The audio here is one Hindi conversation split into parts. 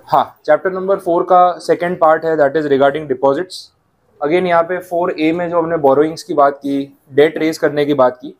हाँ, चैप्टर नंबर 4 का सेकेंड पार्ट है, that is regarding deposits. Again यहाँ पे 4A में जो हमने बोरोइंग्स की बात की, डेट रेज करने की बात की,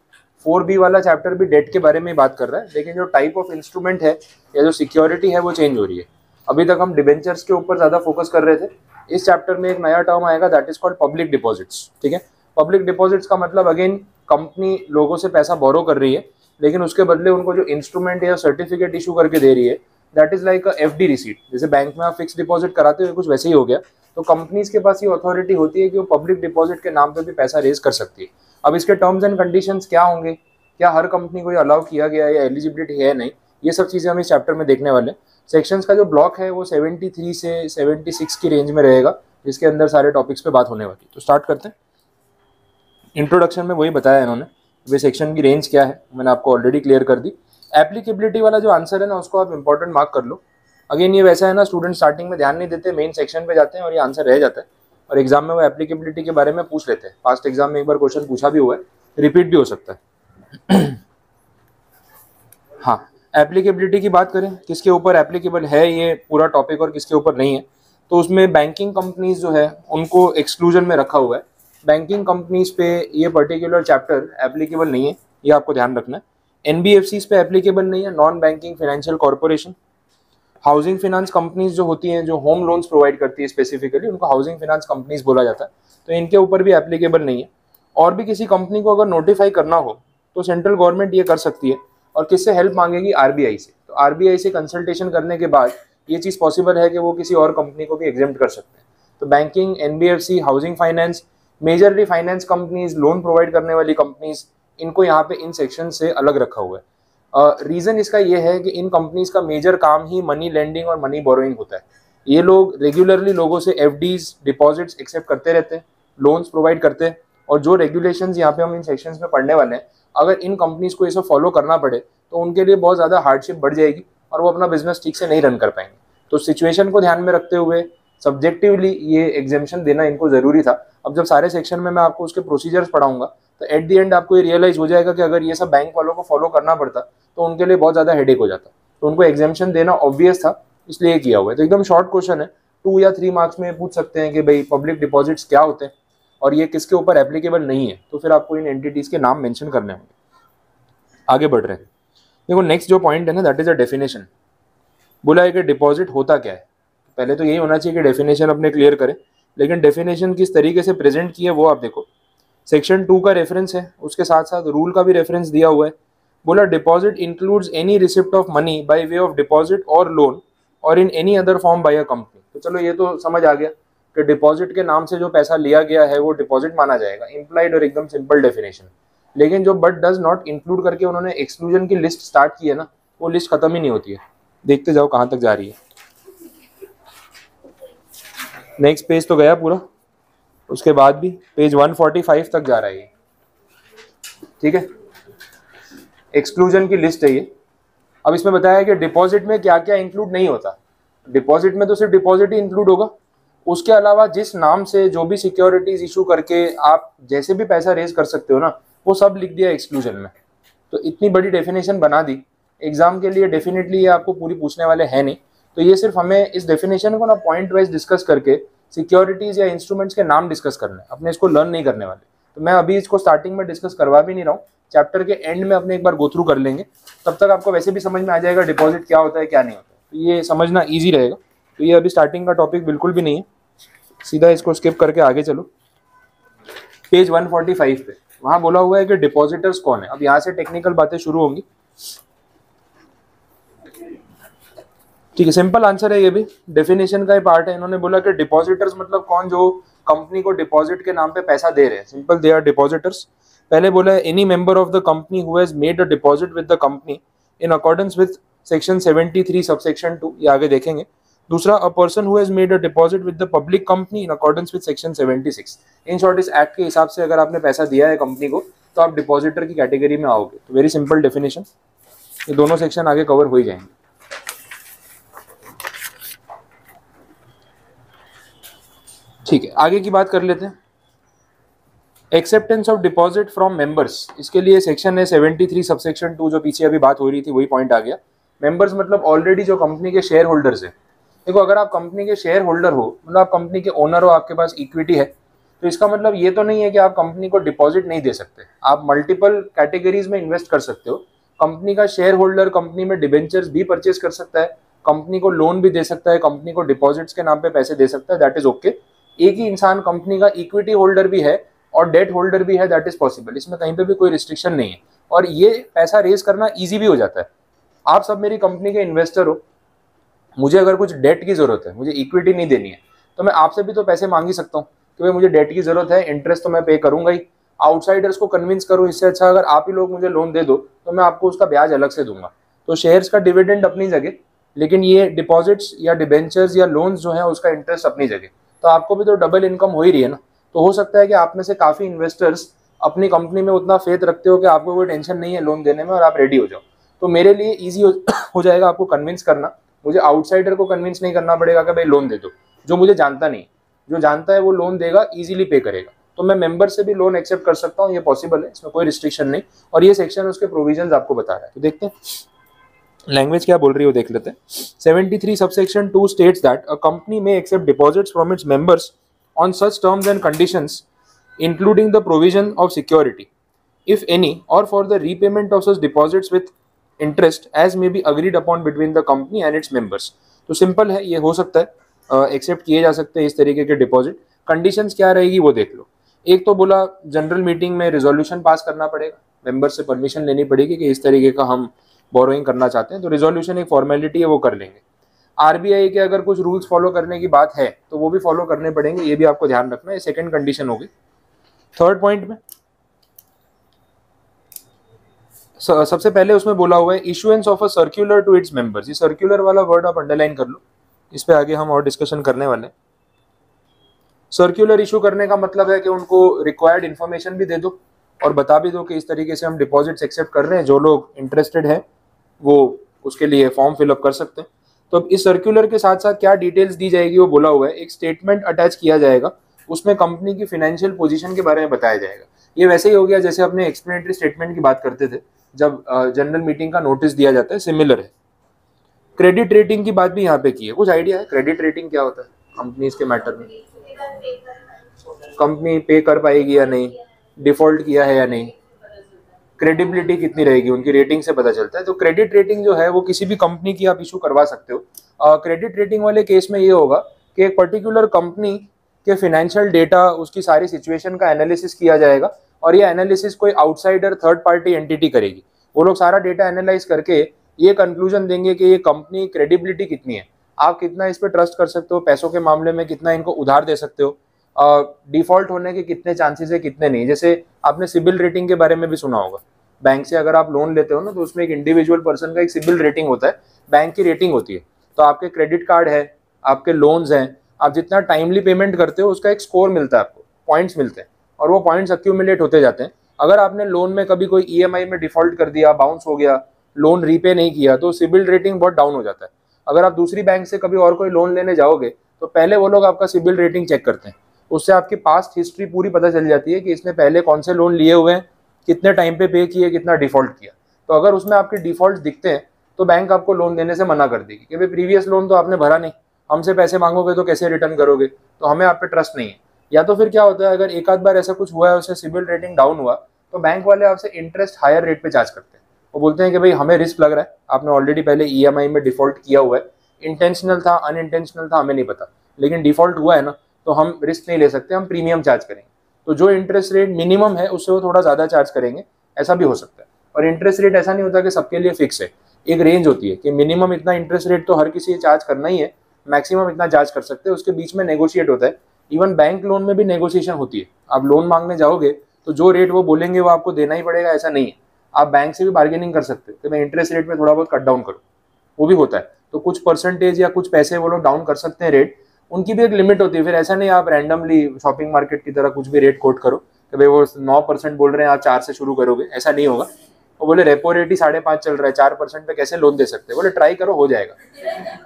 4B वाला चैप्टर भी डेट के बारे में बात कर रहा है, लेकिन जो टाइप ऑफ इंस्ट्रूमेंट है या जो सिक्योरिटी है वो चेंज हो रही है। अभी तक हम डिबेंचर्स के ऊपर ज़्यादा फोकस कर रहे थे। इस चैप्टर में एक नया टर्म आएगा, that is called public deposits. ठीक है, पब्लिक डिपॉजिट्स का मतलब अगेन कंपनी लोगों से पैसा बोरो कर रही है, लेकिन उसके बदले उनको जो इंस्ट्रूमेंट या सर्टिफिकेट इशू करके दे रही है, that is like FD receipt. जैसे बैंक में आप फिक्स डिपॉजिट कराते हुए कुछ वैसे ही हो गया। तो कंपनीज के पास ये अथॉरिटी होती है कि वो पब्लिक डिपॉजिट के नाम पे भी पैसा रेज कर सकती है। अब इसके टर्म्स एंड कंडीशंस क्या होंगे, क्या हर कंपनी को ये अलाउ किया गया है या एलिजिबिलिटी है नहीं, ये सब चीज़ें हम इस चैप्टर में देखने वाले हैं। सेक्शंस का जो ब्लॉक है वो 73 से 76 की रेंज में रहेगा, जिसके अंदर सारे टॉपिक्स पे बात होने वाली है। तो स्टार्ट करते हैं। इंट्रोडक्शन में वही बताया इन्होंने, वे सेक्शन की रेंज क्या है मैंने आपको ऑलरेडी क्लियर कर दी। एप्लीकेबिलिटी वाला जो आंसर है ना, उसको आप इंपॉर्टेंट मार्क कर लो। अगेन ये वैसा है ना, स्टूडेंट स्टार्टिंग में ध्यान नहीं देते, मेन सेक्शन पे जाते हैं और ये आंसर रह जाता है, और एग्जाम में वो एप्लीकेबिलिटी के बारे में पूछ लेते हैं। पास्ट एग्जाम में एक बार क्वेश्चन पूछा भी हुआ है, रिपीट भी हो सकता है। हाँ, एप्लीकेबिलिटी की बात करें, किसके ऊपर एप्लीकेबल है ये पूरा टॉपिक और किसके ऊपर नहीं है, तो उसमें बैंकिंग कंपनीज जो है उनको एक्सक्लूजन में रखा हुआ है। बैंकिंग कंपनीज पे ये पर्टिकुलर चैप्टर एप्लीकेबल नहीं है, ये आपको ध्यान रखना है। NBFCs पे एप्लीकेबल नहीं है, non banking financial corporation. Housing finance companies जो होती हैं, जो होम लोन्स प्रोवाइड करती है स्पेसिफिकली, उनको हाउसिंग फाइनेंस कंपनीज बोला जाता है, तो इनके ऊपर भी एप्लीकेबल नहीं है। और भी किसी कंपनी को अगर नोटिफाई करना हो तो सेंट्रल गवर्नमेंट ये कर सकती है, और किससे हेल्प मांगेगी, RBI से। तो RBI से कंसल्टेशन करने के बाद ये चीज़ पॉसिबल है कि वो किसी और कंपनी को भी एग्जेम्प्ट कर सकते हैं। तो banking, NBFC, housing finance, majorly finance companies, loan provide करने वाली कंपनीज, इनको यहाँ पे इन सेक्शन से अलग रखा हुआ है। रीज़न इसका ये है कि इन कंपनीज का मेजर काम ही मनी लेंडिंग और मनी बोरोइंग होता है। ये लोग रेगुलरली लोगों से FDs, डिपॉजिट्स एक्सेप्ट करते रहते हैं, लोन्स प्रोवाइड करते हैं, और जो रेगुलेशंस यहाँ पे हम इन सेक्शंस में पढ़ने वाले हैं, अगर इन कंपनीज को ये सब फॉलो करना पड़े तो उनके लिए बहुत ज़्यादा हार्डशिप बढ़ जाएगी और वो अपना बिजनेस ठीक से नहीं रन कर पाएंगे। तो सिचुएशन को ध्यान में रखते हुए सब्जेक्टिवली ये एग्जेम्पशन देना इनको ज़रूरी था। अब जब सारे सेक्शन में मैं आपको उसके प्रोसीजर्स पढ़ाऊंगा तो एट द एंड आपको ये रियलाइज हो जाएगा कि अगर ये सब बैंक वालों को फॉलो करना पड़ता तो उनके लिए बहुत ज़्यादा हेडेक हो जाता। तो उनको एग्जेम्पशन देना ऑब्वियस था, इसलिए किया हुआ है। तो एकदम शॉर्ट क्वेश्चन है, 2 या 3 मार्क्स में पूछ सकते हैं कि भाई पब्लिक डिपॉजिट्स क्या होते हैं और ये किसके ऊपर एप्लीकेबल नहीं है, तो फिर आपको इन एंटिटीज़ के नाम मेंशन करने होंगे। आगे बढ़ रहे हैं। देखो नेक्स्ट जो पॉइंट है ना, दैट इज अ डेफिनेशन। बोला है कि डिपॉजिट होता क्या है। पहले तो यही होना चाहिए कि डेफिनेशन अपने क्लियर करें, लेकिन डेफिनेशन किस तरीके से प्रेजेंट की है वो आप देखो। सेक्शन 2 का रेफरेंस है, उसके साथ साथ रूल का भी रेफरेंस दिया हुआ है। बोला deposit includes any receipt of money by way of deposit और लोन और in any other form by a company. तो चलो ये तो समझ आ गया कि डिपॉजिट के नाम से जो पैसा लिया गया है वो डिपॉजिट माना जाएगा, इम्प्लाइड और एकदम सिंपल डेफिनेशन। लेकिन जो बट डज नॉट इंक्लूड करके उन्होंने एक्सक्लूजन की लिस्ट स्टार्ट की है ना, वो लिस्ट खत्म ही नहीं होती है। देखते जाओ कहाँ तक जा रही है। नेक्स्ट पेज तो गया पूरा, उसके बाद भी पेज 145 तक जा रहा है ये। ठीक है, एक्सक्लूजन की लिस्ट है ये। अब इसमें बताया है कि डिपॉजिट में क्या क्या इंक्लूड नहीं होता। डिपॉजिट में तो सिर्फ डिपॉजिट ही इंक्लूड होगा, उसके अलावा जिस नाम से जो भी सिक्योरिटीज इशू करके आप जैसे भी पैसा रेज कर सकते हो ना, वो सब लिख दिया एक्सक्लूजन में। तो इतनी बड़ी डेफिनेशन बना दी एग्जाम के लिए, डेफिनेटली ये आपको पूरी पूछने वाले हैं नहीं। तो ये सिर्फ हमें इस डेफिनेशन को ना पॉइंट वाइज डिस्कस करके सिक्योरिटीज या इंस्ट्रूमेंट्स के नाम डिस्कस करना है, अपने इसको लर्न नहीं करने वाले। तो मैं अभी इसको स्टार्टिंग में डिस्कस करवा भी नहीं रहा हूँ, चैप्टर के एंड में अपने एक बार गो थ्रू कर लेंगे, तब तक आपको वैसे भी समझ में आ जाएगा डिपॉजिट क्या होता है क्या नहीं होता है। तो ये समझना ईजी रहेगा। तो ये अभी स्टार्टिंग का टॉपिक बिल्कुल भी नहीं है, सीधा इसको स्किप करके आगे चलो। पेज 145 पे वहां बोला हुआ है कि डिपॉजिटर्स कौन है। अब यहाँ से टेक्निकल बातें शुरू होंगी। ठीक है, सिंपल आंसर है, ये भी डेफिनेशन का ही पार्ट है। इन्होंने बोला कि डिपॉजिटर्स मतलब कौन, जो कंपनी को डिपॉजिट के नाम पे पैसा दे रहे हैं, सिंपल दे आर डिपॉजिटर्स। पहले बोला है any member of the company who has made a deposit with the company in accordance with section 73 subsection 2, ये आगे देखेंगे। दूसरा, a person who has made a deposit with the public company in accordance with section 76। In short इस एक्ट के हिसाब से अगर आपने पैसा दिया है कंपनी को तो आप डिपॉजिटर की कैटेगरी में आओगे। तो वेरी सिंपल डेफिनेशन, ये दोनों सेक्शन आगे कवर हो ही जाएंगे। ठीक है, आगे की बात कर लेते हैं। Acceptance of deposit from members, इसके लिए सेक्शन है 73 सबसेक्शन 2, जो पीछे अभी बात हो रही थी वही पॉइंट आ गया। मेंबर्स मतलब ऑलरेडी जो कंपनी के शेयर होल्डर्स हैं। देखो, अगर आप कंपनी के शेयर होल्डर हो, मतलब आप कंपनी के ओनर हो, आपके पास इक्विटी है, तो इसका मतलब ये तो नहीं है कि आप कंपनी को डिपॉजिट नहीं दे सकते। आप मल्टीपल कैटेगरीज में इन्वेस्ट कर सकते हो। कंपनी का शेयर होल्डर कंपनी में डिबेंचर्स भी परचेज कर सकता है, कंपनी को लोन भी दे सकता है, कंपनी को डिपॉजिट्स के नाम पे पैसे दे सकता है, दैट इज ओके। एक ही इंसान कंपनी का इक्विटी होल्डर भी है और डेट होल्डर भी है, दैट इज पॉसिबल। इसमें कहीं पे भी कोई रिस्ट्रिक्शन नहीं है और ये पैसा रेज करना ईजी भी हो जाता है। आप सब मेरी कंपनी के इन्वेस्टर हो, मुझे अगर कुछ डेट की जरूरत है, मुझे इक्विटी नहीं देनी है, तो मैं आपसे भी तो पैसे मांग ही सकता हूँ कि भाई मुझे डेट की जरूरत है, इंटरेस्ट तो मैं पे करूंगा ही। आउटसाइडर्स को कन्विंस करूँ, इससे अच्छा अगर आप ही लोग मुझे लोन दे दो तो मैं आपको उसका ब्याज अलग से दूंगा। तो शेयर्स का डिविडेंड अपनी जगह, लेकिन ये डिपॉजिट्स या डिबेंचर्स या लोन्स जो है उसका इंटरेस्ट अपनी जगह। तो आपको भी तो डबल इनकम हो ही रही है ना। तो हो सकता है कि आप में से काफी इन्वेस्टर्स अपनी कंपनी में उतना फेथ रखते हो कि आपको कोई टेंशन नहीं है लोन देने में और आप रेडी हो जाओ। तो मेरे लिए ईजी हो जाएगा आपको कन्विंस करना। मुझे आउटसाइडर को कन्विंस नहीं करना पड़ेगा कि भाई लोन दे दो, जो मुझे जानता नहीं। जो जानता है वो लोन देगा, इजीली पे करेगा। तो मैं मेंबर से भी लोन एक्सेप्ट कर सकता हूँ, ये पॉसिबल है, इसमें कोई रिस्ट्रिक्शन नहीं। और ये सेक्शन उसके प्रोविजंस आपको बता रहा है। तो देखते हैं लैंग्वेज क्या बोल रही है, वो देख लेते हैं। 73 subsection 2 states that a company में accept deposits from its members on such terms and conditions including the provision of security if any or for the repayment of such deposits with interest as may be agreed upon between the company and its members। तो सिंपल है, ये हो सकता है, एक्सेप्ट किए जा सकते हैं इस तरीके के डिपॉजिट। कंडीशंस क्या रहेगी वो देख लो। एक तो बोला जनरल मीटिंग में रिजोल्यूशन पास करना पड़ेगा, मेंबर से परमिशन लेनी पड़ेगी कि इस तरीके का हम बोरोइंग करना चाहते हैं। तो रिजोल्यूशन एक फॉर्मेलिटी है, वो कर लेंगे। आरबीआई के अगर कुछ रूल्स फॉलो करने की बात है तो वो भी फॉलो करने पड़ेंगे, ये भी आपको ध्यान रखना है। सेकंड कंडीशन होगी। थर्ड पॉइंट में सबसे पहले उसमें बोला हुआ है issuance of a circular to its members. ये सर्कुलर वाला वर्ड आप अंडरलाइन कर लो, इस पे आगे हम और डिस्कशन करने वाले हैं। सर्कुलर इशू करने का मतलब है कि उनको रिक्वायर्ड इन्फॉर्मेशन भी दे दो और बता भी दो कि इस तरीके से हम डिपॉजिट्स एक्सेप्ट कर रहे हैं, जो लोग इंटरेस्टेड हैं वो उसके लिए फॉर्म फिलअप कर सकते हैं। तो अब इस सर्कुलर के साथ साथ क्या डिटेल्स दी जाएगी वो बोला हुआ है। एक स्टेटमेंट अटैच किया जाएगा, उसमें कंपनी की फाइनेंशियल पोजीशन के बारे में बताया जाएगा। ये वैसे ही हो गया जैसे अपने एक्सप्लेनेटरी स्टेटमेंट की बात करते थे जब जनरल मीटिंग का नोटिस दिया जाता है, सिमिलर है। क्रेडिट रेटिंग की बात भी यहाँ पे की है। कुछ आइडिया है क्रेडिट रेटिंग क्या होता है कंपनीज के मैटर में? कंपनी पे कर पाएगी या नहीं, डिफॉल्ट किया है या नहीं, क्रेडिबिलिटी कितनी रहेगी, उनकी रेटिंग से पता चलता है। तो क्रेडिट रेटिंग जो है वो किसी भी कंपनी की आप इशू करवा सकते हो। क्रेडिट रेटिंग वाले केस में ये होगा कि एक पर्टिकुलर कंपनी के फाइनेंशियल डेटा, उसकी सारी सिचुएशन का एनालिसिस किया जाएगा और ये एनालिसिस कोई आउटसाइडर थर्ड पार्टी एंटिटी करेगी। वो लोग सारा डेटा एनालाइज करके ये कंक्लूजन देंगे कि ये कंपनी क्रेडिबिलिटी कितनी है, आप कितना इस पर ट्रस्ट कर सकते हो, पैसों के मामले में कितना इनको उधार दे सकते हो, डिफॉल्ट होने के कितने चांसेस है, कितने नहीं। जैसे आपने सिबिल रेटिंग के बारे में भी सुना होगा। बैंक से अगर आप लोन लेते हो ना तो उसमें एक इंडिविजुअल पर्सन का एक सिबिल रेटिंग होता है, बैंक की रेटिंग होती है। तो आपके क्रेडिट कार्ड है, आपके लोन्स हैं, आप जितना टाइमली पेमेंट करते हो उसका एक स्कोर मिलता है, आपको पॉइंट्स मिलते हैं और वो पॉइंट्स अक्यूमुलेट होते जाते हैं। अगर आपने लोन में कभी कोई ईएमआई में डिफॉल्ट कर दिया, बाउंस हो गया, लोन रीपे नहीं किया, तो सिबिल रेटिंग बहुत डाउन हो जाता है। अगर आप दूसरी बैंक से कभी और कोई लोन लेने जाओगे तो पहले वो लोग आपका सिबिल रेटिंग चेक करते हैं। उससे आपकी पास्ट हिस्ट्री पूरी पता चल जाती है कि इसने पहले कौन से लोन लिए हुए हैं, कितने टाइम पे किए, कितना डिफॉल्ट किया। तो अगर उसमें आपके डिफॉल्ट दिखते हैं तो बैंक आपको लोन देने से मना कर देगी कि भाई प्रीवियस लोन तो आपने भरा नहीं, हमसे पैसे मांगोगे तो कैसे रिटर्न करोगे, तो हमें आप पे ट्रस्ट नहीं है। या तो फिर क्या होता है, अगर एक आध बार ऐसा कुछ हुआ है, उससे सिबिल रेटिंग डाउन हुआ, तो बैंक वाले आपसे इंटरेस्ट हायर रेट पे चार्ज करते हैं। वो बोलते हैं कि भाई हमें रिस्क लग रहा है, आपने ऑलरेडी पहले ईएमआई में डिफॉल्ट किया हुआ है, इंटेंशनल था अनइंटेंशनल था हमें नहीं पता, लेकिन डिफॉल्ट हुआ है ना, तो हम रिस्क नहीं ले सकते, हम प्रीमियम चार्ज करेंगे। तो जो इंटरेस्ट रेट मिनिमम है उससे वो थोड़ा ज़्यादा चार्ज करेंगे, ऐसा भी हो सकता है। और इंटरेस्ट रेट ऐसा नहीं होता कि सबके लिए फिक्स है, एक रेंज होती है कि मिनिमम इतना इंटरेस्ट रेट तो हर किसी चार्ज करना ही है, मैक्सिमम इतना चार्ज कर सकते हैं, उसके बीच में नेगोशिएट होता है। इवन बैंक लोन में भी नेगोशिएशन होती है। आप लोन मांगने जाओगे तो जो रेट वो बोलेंगे वो आपको देना ही पड़ेगा, ऐसा नहीं है। आप बैंक से भी बार्गेनिंग कर सकते हो कि मैं इंटरेस्ट रेट में थोड़ा बहुत कट डाउन करूँ, वो भी होता है। तो कुछ परसेंटेज या कुछ पैसे वो लोग डाउन कर सकते हैं रेट, उनकी भी एक लिमिट होती है। फिर ऐसा नहीं आप रैंडमली शॉपिंग मार्केट की तरह कुछ भी रेट कोट करो कि भाई वो 9% बोल रहे हैं आप 4 से शुरू करोगे, ऐसा नहीं होगा। वो बोले रेपो रेट ही 5.5 चल रहा है, 4% पे कैसे लोन दे सकते हैं, बोले ट्राई करो हो जाएगा।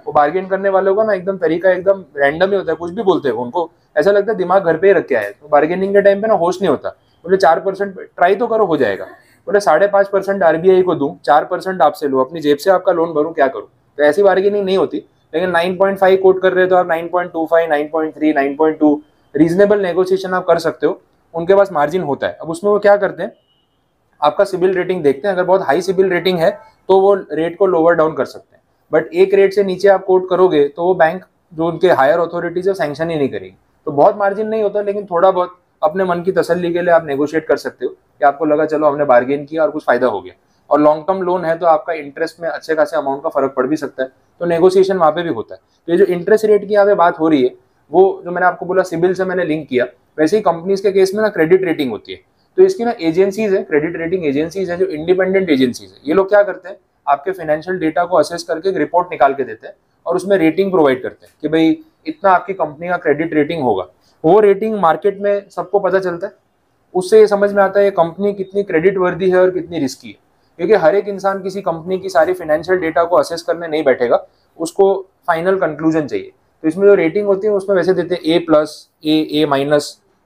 वो बार्गेन करने वालों का ना एकदम तरीका एकदम रैंडम ही होता है, कुछ भी बोलते हैं उनको ऐसा लगता है दिमाग घर पे ही रख के आए। तो बार्गेनिंग के टाइम पे ना होश नहीं होता, बोले 4% ट्राई तो करो हो जाएगा। बोले 5.5% RBI को दूं, 4% आपसे लो, अपनी जेब से आपका लोन भरूं, क्या करूं? तो ऐसी बार्गेनिंग नहीं होती। लेकिन 9.5 कोट कर रहे हो तो आप 9.25, 9.3, 9.2 रीजनेबल नेगोशिएशन आप कर सकते हो, उनके पास मार्जिन होता है। अब उसमें वो क्या करते हैं, आपका सिबिल रेटिंग देखते हैं, अगर बहुत हाई सिबिल रेटिंग है तो वो रेट को लोअर डाउन कर सकते हैं, बट एक रेट से नीचे आप कोट करोगे तो वो बैंक जो उनके हायर अथॉरिटीज है सैंक्शन ही नहीं करेगी। तो बहुत मार्जिन नहीं होता, लेकिन थोड़ा बहुत अपने मन की तसल्ली के लिए आप नेगोशिएट कर सकते हो कि आपको लगा चलो हमने बार्गेन किया और कुछ फायदा हो गया। और लॉन्ग टर्म लोन है तो आपका इंटरेस्ट में अच्छे खासे अमाउंट का फर्क पड़ भी सकता है, तो नेगोशिएशन वहां पे भी होता है। तो ये जो इंटरेस्ट रेट की यहाँ पे बात हो रही है, वो जो मैंने आपको बोला सिबिल से मैंने लिंक किया, वैसे ही कंपनीज के केस में ना क्रेडिट रेटिंग होती है। तो इसकी ना एजेंसीज है, क्रेडिट रेटिंग एजेंसीज है जो इंडिपेंडेंट एजेंसीज है। ये लोग क्या करते हैं, आपके फाइनेंशियल डेटा को असेस करके एक रिपोर्ट निकाल के देते हैं और उसमें रेटिंग प्रोवाइड करते हैं कि भाई इतना आपकी कंपनी का क्रेडिट रेटिंग होगा। वो रेटिंग मार्केट में सबको पता चलता है, उससे ये समझ में आता है ये कंपनी कितनी क्रेडिट वर्दी है और कितनी रिस्की है। क्योंकि हर एक इंसान किसी कंपनी की सारी फाइनेंशियल डेटा को असेस करने नहीं बैठेगा, उसको फाइनल कंक्लूजन चाहिए। तो इसमें जो रेटिंग होती है उसमें वैसे देते हैं A+, A-,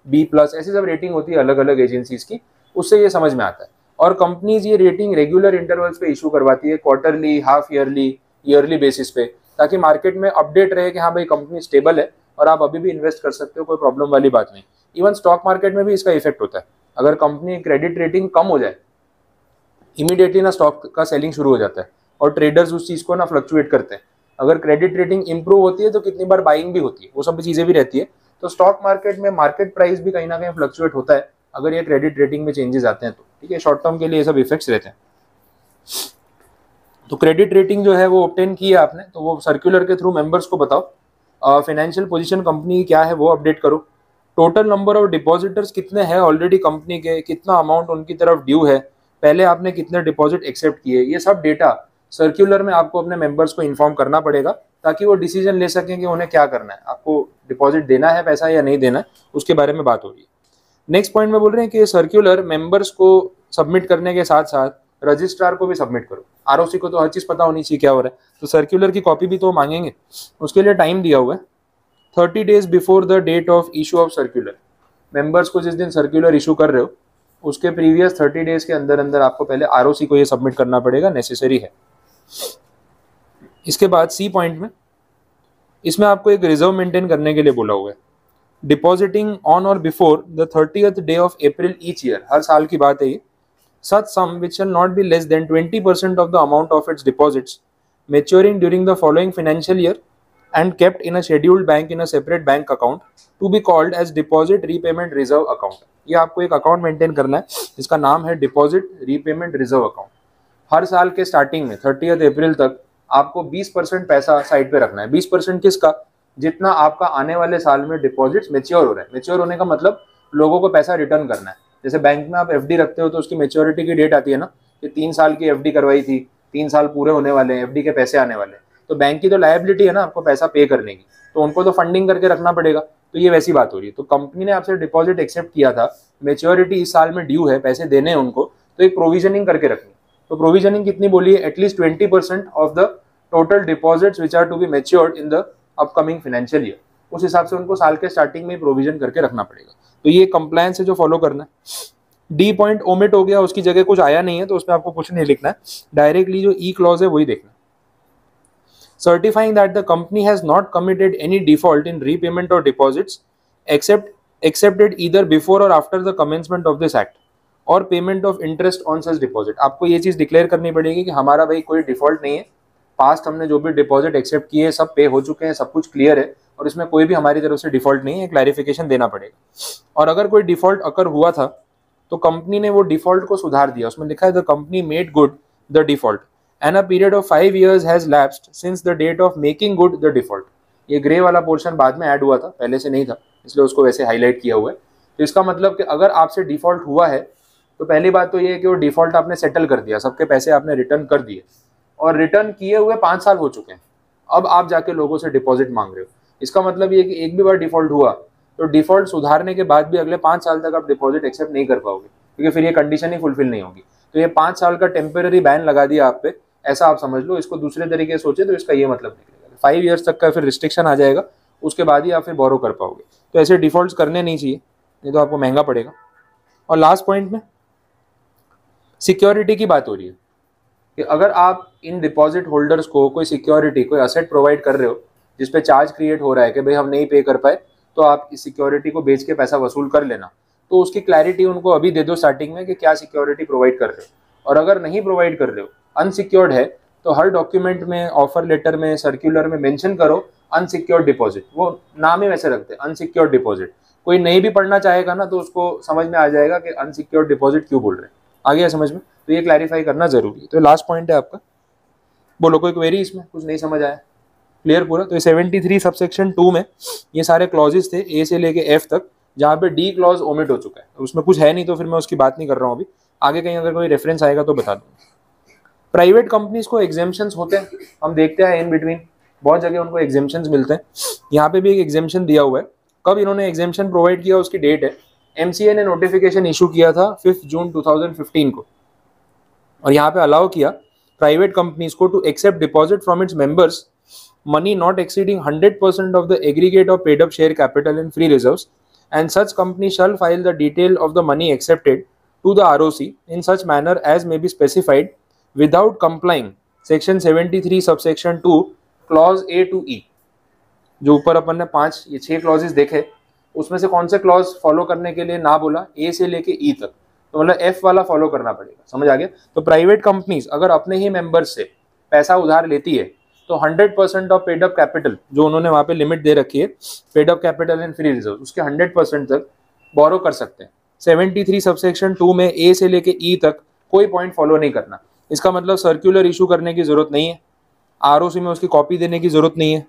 B+, ऐसी सब रेटिंग होती है अलग अलग एजेंसीज की, उससे ये समझ में आता है। और कंपनीज ये रेटिंग रेगुलर इंटरवल्स पे इशू करवाती है, quarterly, half yearly, yearly basis पे, ताकि मार्केट में अपडेट रहे कि हाँ भाई कंपनी स्टेबल है और आप अभी भी इन्वेस्ट कर सकते हो, कोई प्रॉब्लम वाली बात नहीं। इवन स्टॉक मार्केट में भी इसका इफेक्ट होता है। अगर कंपनी क्रेडिट रेटिंग कम हो जाए, इमीडिएटली ना स्टॉक का सेलिंग शुरू हो जाता है और ट्रेडर्स उस चीज को ना फ्लक्चुएट करते हैं। अगर क्रेडिट रेटिंग इंप्रूव होती है तो कितनी बार बाइंग भी होती है, वो सब चीजें भी रहती है। तो स्टॉक मार्केट में मार्केट प्राइस भी कहीं ना कहीं फ्लक्चुएट होता है अगर ये क्रेडिट रेटिंग में चेंजेस आते हैं तो, ठीक है। शॉर्ट टर्म के लिए ये सब इफेक्ट्स रहते हैं। तो क्रेडिट रेटिंग जो है वो ऑब्टेन की है आपने, तो वो सर्कुलर के थ्रू मेंबर्स को बताओ। फाइनेंशियल पोजीशन कंपनी की क्या है वो अपडेट करो। टोटल नंबर ऑफ डिपॉजिटर्स कितने हैं ऑलरेडी कंपनी के, कितना अमाउंट उनकी तरफ ड्यू है, पहले आपने कितने डिपॉजिट एक्सेप्ट किए, ये सब डेटा सर्कुलर में आपको अपने मेंबर्स को इन्फॉर्म करना पड़ेगा ताकि वो डिसीजन ले सकें कि उन्हें क्या करना है, आपको डिपॉजिट देना है पैसा या नहीं देना है, उसके बारे में बात हो रही है। नेक्स्ट पॉइंट में बोल रहे हैं कि सर्कुलर मेंबर्स को सबमिट करने के साथ साथ रजिस्ट्रार को भी सबमिट करो। आरओसी को तो हर चीज पता होनी चाहिए क्या हो रहा है, तो सर्कुलर की कॉपी भी तो मांगेंगे, उसके लिए टाइम दिया हुआ है 30 days before the date of issue of circular. Members को जिस दिन सर्कुलर इशू कर रहे हो उसके प्रीवियस 30 days के अंदर अंदर आपको पहले आरओसी को ये सबमिट करना पड़ेगा, नेसेसरी है। इसके बाद सी पॉइंट में इसमें आपको एक रिजर्व मेंटेन करने के लिए बोला हुआ है। Depositing on or before the 30th day of April each year, हर साल की बात है ये। Such sum which shall not be less than 20% of the amount of its deposits maturing during the following financial year and kept in a scheduled bank in a separate bank account to be called as deposit repayment reserve account। ये आपको एक अकाउंट मेंटेन करना है जिसका नाम है डिपॉजिट रीपेमेंट रिजर्व अकाउंट। हर साल के स्टार्टिंग में 30th अप्रैल तक आपको 20% पैसा साइड पे रखना है। 20% किसका, जितना आपका आने वाले साल में डिपॉजिट्स मेच्योर हो रहा है। मेच्योर होने का मतलब लोगों को पैसा रिटर्न करना है। जैसे बैंक में आप एफडी रखते हो तो उसकी मेच्योरिटी की डेट आती है ना, कि 3 साल की एफडी करवाई थी, 3 साल पूरे होने वाले हैं, एफडी के पैसे आने वाले हैं, तो बैंक की तो लायबिलिटी है ना आपको पैसा पे करने की, तो उनको तो फंडिंग करके रखना पड़ेगा। तो ये वैसी बात हो रही है। तो कंपनी ने आपसे डिपॉजिट एक्सेप्ट किया था, मेच्योरिटी इस साल में ड्यू है, पैसे देने हैं उनको, तो एक प्रोविजनिंग करके रखनी। तो प्रोविजनिंग कितनी बोली है, at least 20% of the total deposits which are to be matured in the upcoming financial year. उस हिसाब से उनको साल के स्टार्टिंग में प्रोविजन करके रखना पड़ेगा। तो ये कंप्लायंस है जो फॉलो करना है। डी पॉइंट ओमिट हो गया, उसकी जगह कुछ आया नहीं है तो उसमें आपको कुछ नहीं लिखना है, डायरेक्टली जो ई क्लॉज है वही देखना है। Certifying that the company has not committed any default in repayment or deposits accepted either before or after the commencement of this act or payment of interest on such deposit. आपको ये चीज डिक्लेयर करनी पड़ेगी कि हमारा भाई कोई डिफॉल्ट नहीं है, पास्ट हमने जो भी डिपॉजिट एक्सेप्ट किए सब पे हो चुके हैं, सब कुछ क्लियर है और इसमें कोई भी हमारी तरफ से डिफॉल्ट नहीं है, क्लैरिफिकेशन देना पड़ेगा। और अगर कोई डिफॉल्ट अकर हुआ था तो कंपनी ने वो डिफॉल्ट को सुधार दिया। उसमें लिखा है the company made good the default and a period of 5 years has lapsed since the date of making good the default. ये ग्रे वाला पोर्शन बाद में ऐड हुआ था, पहले से नहीं था, इसलिए उसको वैसे हाईलाइट किया हुआ है। तो इसका मतलब कि अगर आपसे डिफॉल्ट हुआ है तो पहली बात तो ये है कि वो डिफॉल्ट आपने सेटल कर दिया, सबके पैसे आपने रिटर्न कर दिए और रिटर्न किए हुए 5 साल हो चुके हैं, अब आप जाके लोगों से डिपॉजिट मांग रहे हो। इसका मतलब ये कि एक भी बार डिफॉल्ट हुआ तो डिफॉल्ट सुधारने के बाद भी अगले 5 साल तक आप डिपॉजिट एक्सेप्ट नहीं कर पाओगे, क्योंकि फिर ये कंडीशन ही फुलफिल नहीं होगी। तो ये 5 साल का टेम्पररी बैन लगा दिया आप पे, ऐसा आप समझ लो। इसको दूसरे तरीके से सोचे तो इसका ये मतलब निकलेगा 5 years तक का फिर रिस्ट्रिक्शन आ जाएगा, उसके बाद ही आप फिर बोरो कर पाओगे। तो ऐसे डिफॉल्ट करने नहीं चाहिए, नहीं तो आपको महंगा पड़ेगा। और लास्ट पॉइंट में सिक्योरिटी की बात हो रही है कि अगर आप इन डिपॉजिट होल्डर्स को कोई सिक्योरिटी, कोई असेट प्रोवाइड कर रहे हो जिसपे चार्ज क्रिएट हो रहा है कि भाई हम नहीं पे कर पाए तो आप इस सिक्योरिटी को बेच के पैसा वसूल कर लेना, तो उसकी क्लैरिटी उनको अभी दे दो स्टार्टिंग में कि क्या सिक्योरिटी प्रोवाइड कर रहे हो। और अगर नहीं प्रोवाइड कर रहे हो, अनसिक्योर्ड है, तो हर डॉक्यूमेंट में, ऑफर लेटर में, सर्कुलर में मेंशन करो अनसिक्योर्ड डिपॉजिट। वो नाम ही वैसे रखते हैं, अनसिक्योर्ड डिपॉजिट। कोई नहीं भी पढ़ना चाहेगा ना तो उसको समझ में आ जाएगा कि अनसिक्योर्ड डिपॉजिट क्यों बोल रहे हैं। आ गया समझ में? तो ये क्लैरिफाई करना जरूरी है। तो लास्ट पॉइंट है आपका, बोलो कोई क्वेरी इसमें, कुछ नहीं समझ आया? क्लियर पूरा? तो 73 सबसेक्शन 2 में ये सारे क्लॉजेस थे ए से लेके एफ तक, जहाँ पे डी क्लॉज ओमिट हो चुका है, उसमें कुछ है नहीं तो फिर मैं उसकी बात नहीं कर रहा हूँ अभी। आगे कहीं अगर कोई रेफरेंस आएगा तो बता दूँ। प्राइवेट कंपनीज को एग्जेम्पशंस होते हैं, हम देखते हैं इन बिटवीन बहुत जगह उनको एग्जेम्पशंस मिलते हैं। यहाँ पे भी एक एग्जेम्पशन दिया हुआ है। कब इन्होंने एग्जेम्पशन प्रोवाइड किया उसकी डेट है, एमसीए ने नोटिफिकेशन इशू किया था 5 जून 2015 को, और यहाँ पे अलाउ किया प्राइवेट कंपनीज को to accept deposit from its members money not exceeding 100% of the aggregate of paid up share capital and free reserves, and such company shall file the detail of the money accepted to the ROC in such manner as may be specified without complying section 73 subsection 2 clause A to E। जो ऊपर अपन ने 6 क्लॉजेस देखे, उसमें से कौन से क्लॉज फॉलो करने के लिए ना बोला, ए से लेके ई तक, तो मतलब एफ वाला फॉलो करना पड़ेगा। समझ आ गया? तो प्राइवेट कंपनीज अगर अपने ही मेंबर्स से पैसा उधार लेती है तो 100% ऑफ पेड अप कैपिटल, जो उन्होंने वहां पे लिमिट दे रखी है, paid up capital and free reserve, उसके 100% तक बोरो कर सकते हैं। 73 सबसेक्शन 2 में ए से लेके ई तक कोई पॉइंट फॉलो नहीं करना। इसका मतलब सर्कुलर इशू करने की जरूरत नहीं है, आरओसी में उसकी कॉपी देने की जरूरत नहीं है,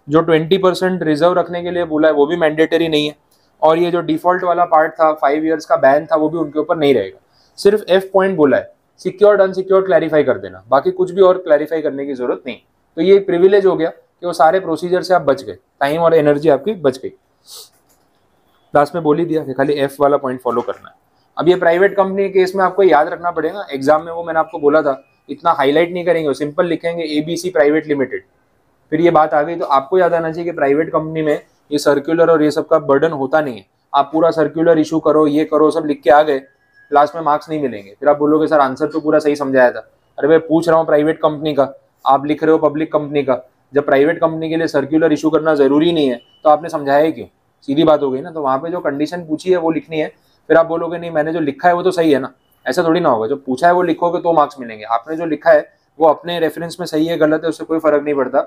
जो 20% रिजर्व रखने के लिए बोला है वो भी मैंडेटरी नहीं है, और ये जो डिफॉल्ट वाला पार्ट था 5 ईयर्स का बैन था वो भी उनके ऊपर नहीं रहेगा। सिर्फ एफ पॉइंट बोला है, सिक्योर्ड अनसिक्योर्ड क्लैरिफाई कर देना, बाकी कुछ भी और क्लैरिफाई करने की जरूरत नहीं। तो ये प्रिविलेज हो गया कि वो सारे प्रोसीजर से आप बच गए, टाइम और एनर्जी आपकी बच गई। लास्ट में बोल ही दिया कि खाली एफ वाला पॉइंट फॉलो करना है। अब ये प्राइवेट कंपनी के केस में आपको याद रखना पड़ेगा, एग्जाम में वो मैंने आपको बोला था इतना हाईलाइट नहीं करेंगे, सिंपल लिखेंगे एबीसी प्राइवेट लिमिटेड, फिर ये बात आ गई। तो आपको याद आना चाहिए कि प्राइवेट कंपनी में ये सर्कुलर और ये सब का बर्डन होता नहीं है। आप पूरा सर्कुलर इशू करो, ये करो, सब लिख के आ गए, लास्ट में मार्क्स नहीं मिलेंगे। फिर आप बोलोगे सर आंसर तो पूरा सही समझाया था। अरे भाई पूछ रहा हूँ प्राइवेट कंपनी का, आप लिख रहे हो पब्लिक कंपनी का। जब प्राइवेट कंपनी के लिए सर्कुलर इशू करना जरूरी नहीं है तो आपने समझाया ही क्यों? सीधी बात हो गई ना। तो वहां पे जो कंडीशन पूछी है वो लिखनी है, फिर आप बोलोगे नहीं मैंने जो लिखा है वो तो सही है ना, ऐसा थोड़ी ना होगा। जो पूछा है वो लिखोगे तो मार्क्स मिलेंगे। आपने जो लिखा है वो अपने रेफरेंस में सही है गलत है उससे कोई फर्क नहीं पड़ता,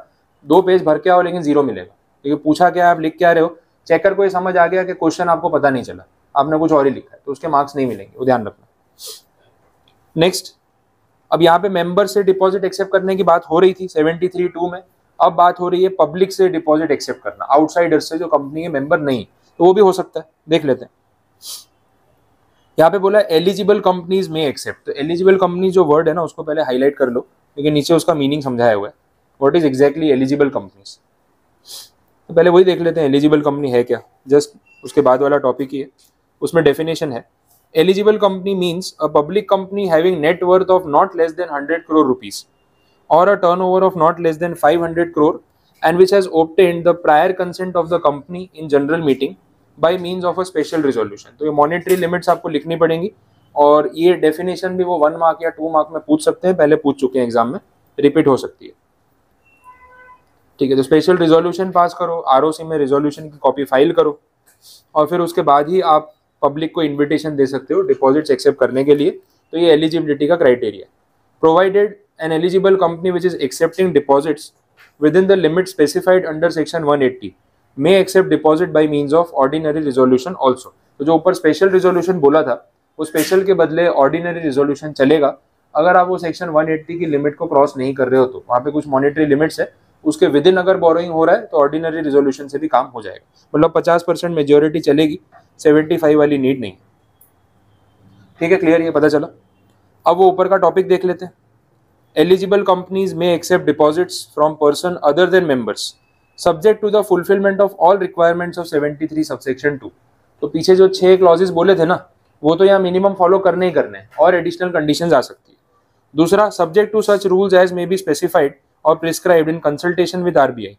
2 पेज भर के आओ लेकिन 0 मिलेगा, क्योंकि पूछा क्या आप लिख क्या रहे हो। चेकर को ये समझ आ गया कि क्वेश्चन आपको पता नहीं चला, आपने कुछ और ही लिखा है, तो उसके मार्क्स नहीं मिलेंगे, वो ध्यान रखना। नेक्स्ट, अब यहाँ पे मेंबर से डिपॉजिट एक्सेप्ट करने की बात हो रही थी 73(2) में। अब बात हो रही है पब्लिक से डिपॉजिट एक्सेप्ट करना, आउटसाइडर्स से जो कंपनी के मेंबर नहीं, तो वो भी हो सकता है, देख लेते हैं। यहाँ पे बोला एलिजिबल कंपनीज में एक्सेप्ट। तो एलिजिबल कंपनी जो वर्ड है ना उसको पहले हाईलाइट कर लो, क्योंकि नीचे उसका मीनिंग समझाया हुआ है, what is exactly eligible companies. तो पहले वही देख लेते हैं एलिजिबल कंपनी है क्या, जस्ट उसके बाद वाला टॉपिक ही है, उसमें डेफिनेशन है। Eligible company means a public company having net worth of not less than 100 crore rupees or a turnover of not less than 500 crore and which has obtained the prior consent of the company in general meeting by means of a special resolution। तो ये मॉनेटरी लिमिट्स आपको लिखनी पड़ेंगी, और ये डेफिनेशन भी वो 1 मार्क या 2 मार्क में पूछ सकते हैं, पहले पूछ चुके हैं एग्जाम में, रिपीट हो सकती है। ठीक है, तो स्पेशल रिजोल्यूशन पास करो, आरओसी में रिजोल्यूशन की कॉपी फाइल करो, और फिर उसके बाद ही आप पब्लिक को इन्विटेशन दे सकते हो डिपॉजिट्स एक्सेप्ट करने के लिए। तो ये एलिजिबिलिटी का criteria. Provided an eligible company which is accepting deposits within the limit specified under section 180 may accept deposit by means of ordinary resolution also। तो जो ऊपर स्पेशल रिजोल्यूशन बोला था वो स्पेशल के बदले ऑर्डिनरी रिजोल्यूशन चलेगा अगर आप वो सेक्शन 180 की लिमिट को क्रॉस नहीं कर रहे हो। तो वहाँ पे कुछ मॉनेटरी लिमिट्स है, उसके विद इन अगर बोरोइंग हो रहा है तो ऑर्डिनरी रिजोल्यूशन से भी काम हो जाएगा। मतलब 50% मेजोरिटी चलेगी, 75 वाली नीड नहीं। ठीक है, क्लियर, ये पता चला। अब वो ऊपर का टॉपिक देख लेते हैं। Eligible companies may accept deposits from person other than members subject to the fulfillment of all requirements of 73 subsection 2। तो पीछे जो 6 क्लॉजेस बोले थे ना वो तो यहाँ मिनिमम फॉलो करने ही करने हैं, और एडिशनल कंडीशंस आ सकती है। दूसरा, subject to such rules as may be specified or prescribed in consultation with RBI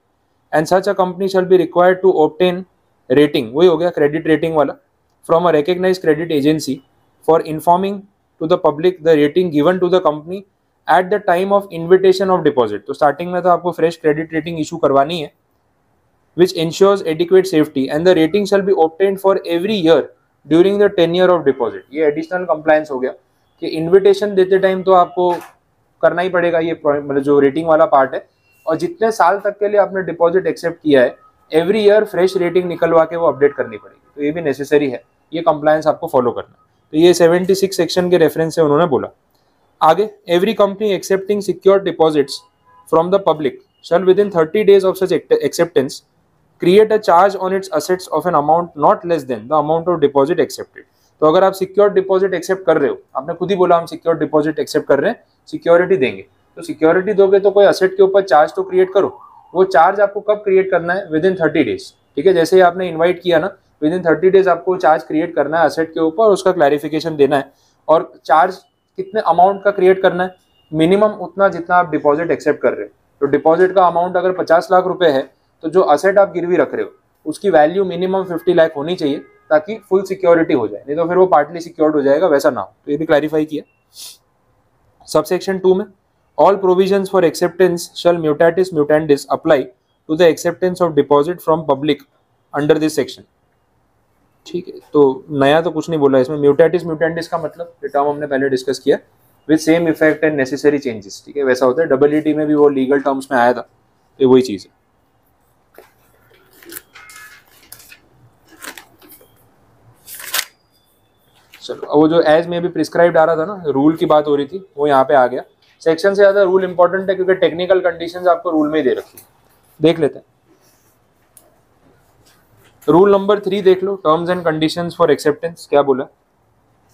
and such a company shall be required to obtain rating, वही हो गया क्रेडिट रेटिंग वाला, from a recognised credit agency for informing to the public the rating given to the company at the time of invitation of deposit. तो स्टार्टिंग में तो आपको फ्रेश क्रेडिट रेटिंग इशू करवानी है, which ensures adequate safety and the rating shall be obtained for every year during the tenure of deposit। ये एडिशनल कंप्लायंस हो गया कि इन्विटेशन देते टाइम तो आपको करना ही पड़ेगा ये मतलब जो रेटिंग वाला पार्ट है, और जितने साल तक के लिए आपने डिपॉजिट एक्सेप्ट किया है एवरी ईयर फ्रेश रेटिंग निकलवा के वो अपडेट करनी पड़ेगी। तो ये भी नेसेसरी है, ये कंप्लायंस आपको फॉलो करना। तो ये 76 सेक्शन के रेफरेंस से उन्होंने बोला। आगे, every company accepting secured deposits from the public shall within 30 days of such acceptance create a charge on its assets of an amount not less than the amount of deposit accepted। तो अगर आप सिक्योर डिपॉजिट एक्सेप्ट कर रहे हो, आपने खुद ही बोला हम सिक्योर डिपॉजिट एक्सेप्ट कर रहे हैं, सिक्योरिटी देंगे, तो सिक्योरिटी दोगे तो कोई असेट के ऊपर चार्ज तो क्रिएट करो। वो चार्ज आपको कब क्रिएट करना है? With in 30 days. ठीक है, जैसे ही आपने इन्वाइट किया ना, विद इन 30 डेज आपको चार्ज क्रिएट करना है असेट के ऊपर, उसका क्लैरिफिकेशन देना है। और चार्ज कितने अमाउंट का क्रिएट करना है? मिनिमम उतना जितना आप डिपॉजिट एक्सेप्ट कर रहे हो। तो डिपॉजिट का अमाउंट अगर 50 लाख रुपए है तो जो असेट आप गिरवी रख रहे हो उसकी वैल्यू मिनिमम 50 लाख होनी चाहिए ताकि फुल सिक्योरिटी हो जाए, नहीं तो फिर वो पार्टली सिक्योर्ड हो जाएगा, वैसा ना हो। तो ये भी क्लैरिफाई किया। सबसेक्शन 2 में all provisions for acceptance shall mutatis mutandis apply to the acceptance of deposit from public under this section. ठीक है, तो नया तो कुछ नहीं बोला इसमें। म्यूटेटिस म्यूटेंडिस का मतलब ये टर्म हमने पहले डिस्कस किया, with same effect and necessary changes. ठीक है, वैसा होता है। डब्ल्यूटी में भी वो लीगल टर्म्स में आया था, तो वही चीज है। चलो, वो जो एज में भी प्रिस्क्राइब्ड आ रहा था ना, रूल की बात हो रही थी, वो यहाँ पे आ गया। सेक्शन से ज्यादा रूल इंपॉर्टेंट है क्योंकि टेक्निकल कंडीशंस आपको रूल में ही दे रखी है। देख लेते हैं रूल नंबर 3, देख लो, terms and conditions for acceptance. क्या बोला?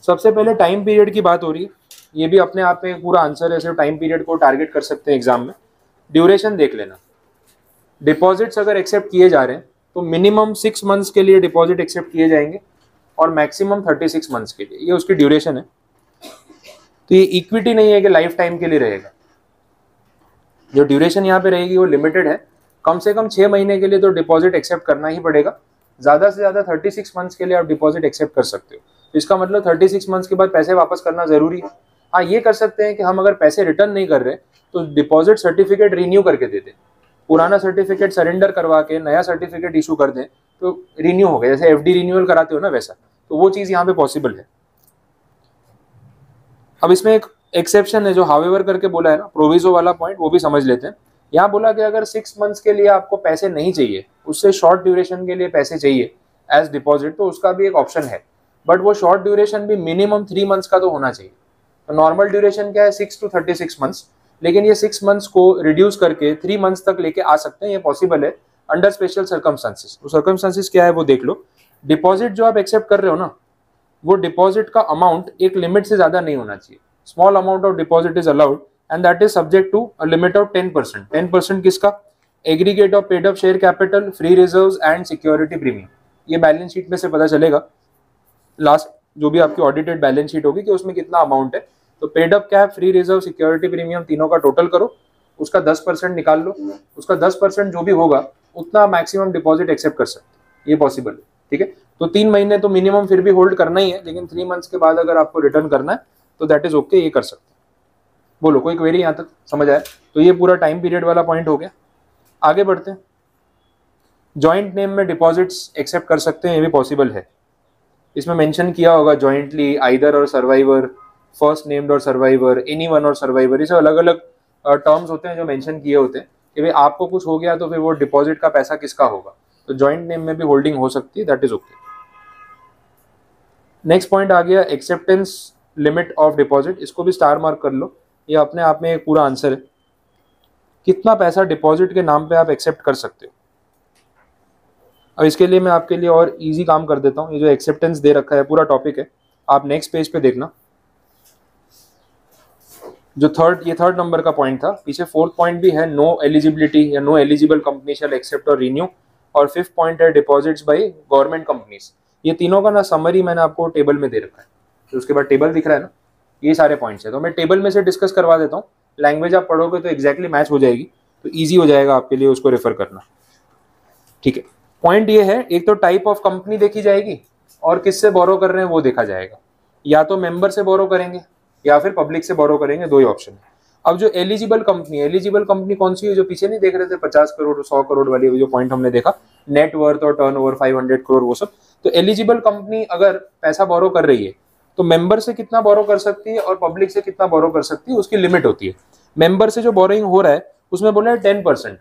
सबसे पहले टाइम पीरियड की बात हो रही है, ये भी अपने आप में पूरा आंसर है, सिर्फ टाइम पीरियड को टारगेट कर सकते हैं एग्जाम में। ड्यूरेशन देख लेना, डिपॉजिट्स अगर एक्सेप्ट किए जा रहे हैं तो मिनिमम 6 मंथ्स के लिए डिपॉजिट एक्सेप्ट किए जाएंगे और मैक्सिमम 36 मंथ्स के लिए, ये उसकी ड्यूरेशन है। तो ये इक्विटी नहीं है कि लाइफ टाइम के लिए रहेगा। जो ड्यूरेशन यहाँ पे रहेगी वो लिमिटेड है, कम से कम 6 महीने के लिए तो डिपॉजिट एक्सेप्ट करना ही पड़ेगा। ज्यादा से ज्यादा 36 मंथ्स के लिए आप डिपॉजिट एक्सेप्ट कर सकते हो। तो इसका मतलब 36 मंथ्स के बाद पैसे वापस करना जरूरी है। हाँ, ये कर सकते हैं कि हम अगर पैसे रिटर्न नहीं कर रहे तो डिपॉजिट सर्टिफिकेट रिन्यू करके दे दें, पुराना सर्टिफिकेट सरेंडर करवा के नया सर्टिफिकेट इशू कर दें तो रिन्यू हो गया, जैसे एफडी रिन्यूअल कराते हो ना वैसा। तो वो चीज यहाँ पे पॉसिबल है। अब इसमें एक एक्सेप्शन है जो हावेवर करके बोला है ना, प्रोविजो वाला पॉइंट, वो भी समझ लेते हैं। यहाँ बोला कि अगर 6 मंथ्स के लिए आपको पैसे नहीं चाहिए, उससे शॉर्ट ड्यूरेशन के लिए पैसे चाहिए एज डिपॉजिट, तो उसका भी एक ऑप्शन है, बट वो शॉर्ट ड्यूरेशन भी मिनिमम 3 मंथ्स का तो होना चाहिए। तो नॉर्मल ड्यूरेशन क्या है? 6 to 36 मंथ्स, लेकिन ये 6 मंथ्स को रिड्यूस करके 3 मंथ्स तक लेके आ सकते हैं, ये पॉसिबल है अंडर स्पेशल सर्कमस्टांसेस। वो सर्कमस्टांसेस क्या है वो देख लो। डिपॉजिट जो आप एक्सेप्ट कर रहे हो ना, वो डिपॉजिट का अमाउंट एक लिमिट से ज्यादा नहीं होना चाहिए। Small amount of deposit is allowed and that is subject to a limit of 10%। 10% किसका? Aggregate of paid up share capital, free reserves and security premium. ये बैलेंस शीट में से पता चलेगा, लास्ट जो भी आपकी ऑडिटेड बैलेंस शीट होगी कि उसमें कितना अमाउंट है। तो paid up cap, free reserve, security premium, तीनों का टोटल करो, उसका 10% निकाल लो, उसका 10% जो भी होगा उतना मैक्सिमम डिपॉजिट एक्सेप्ट कर सकते हैं, ये पॉसिबल है। ठीक है, तो 3 महीने तो मिनिमम फिर भी होल्ड करना ही है, लेकिन 3 मंथ्स के बाद अगर आपको रिटर्न करना है तो दैट इज ओके, ये कर सकते हैं। बोलो, कोई क्वेरी यहाँ तक समझ आया? तो ये पूरा टाइम पीरियड वाला पॉइंट हो गया। आगे बढ़ते हैं। जॉइंट नेम में डिपॉजिट्स एक्सेप्ट कर सकते हैं, ये भी पॉसिबल है। इसमें मेंशन किया होगा जॉइंटली, आइदर और सर्वाइवर, फर्स्ट नेम्ड और सर्वाइवर, एनीवन और सर्वाइवर, इसे अलग अलग टर्म्स होते हैं जो मेंशन किए होते हैं कि भाई आपको कुछ हो गया तो फिर वो डिपॉजिट का पैसा किसका होगा। तो जॉइंट नेम में भी होल्डिंग हो सकती है, that is okay. Next point आ गया एक्सेप्टेंस लिमिट ऑफ डिपॉजिट, इसको भी स्टार मार्क कर लो, ये अपने आप में एक पूरा आंसर है। कितना पैसा डिपॉजिट के नाम पे आप एक्सेप्ट कर सकते हो। अब इसके लिए मैं आपके लिए और इजी काम कर देता हूँ। ये जो एक्सेप्टेंस दे रखा है पूरा टॉपिक है, आप नेक्स्ट पेज पे देखना। जो थर्ड नंबर का पॉइंट था, पीछे 4th पॉइंट भी है, नो एलिजिबिलिटी या no eligible company shall accept और रिन्यू, और 5th पॉइंट है डिपॉजिट्स बाय गवर्नमेंट कंपनीज। ये तीनों का ना समरी मैंने आपको टेबल में दे रखा है, तो उसके बाद टेबल दिख रहा है ना, ये सारे पॉइंट्स है। तो मैं टेबल में से डिस्कस करवा देता हूँ, लैंग्वेज आप पढ़ोगे तो एग्जैक्टली मैच हो जाएगी, तो ईजी हो जाएगा आपके लिए उसको रेफर करना। ठीक है, पॉइंट ये है, एक तो टाइप ऑफ कंपनी देखी जाएगी और किससे बोरो कर रहे हैं वो देखा जाएगा। या तो मेंबर से बोरो करेंगे, या फिर पब्लिक से बोरो करेंगे, दो ही ऑप्शन है। अब जो एलिजिबल कंपनी कौन सी है, जो पीछे नहीं देख रहे थे 50 करोड़ 100 करोड़ वाली जो पॉइंट हमने देखा, नेटवर्थ और टर्नओवर 500 करोड़ वो सब, तो एलिजिबल कंपनी अगर पैसा बोरो कर रही है तो मेंबर से कितना बोरो कर सकती है और पब्लिक से कितना बोरो कर सकती है, उसकी लिमिट होती है। मेंबर से जो बोरोइंग हो रहा है उसमें बोला है 10%।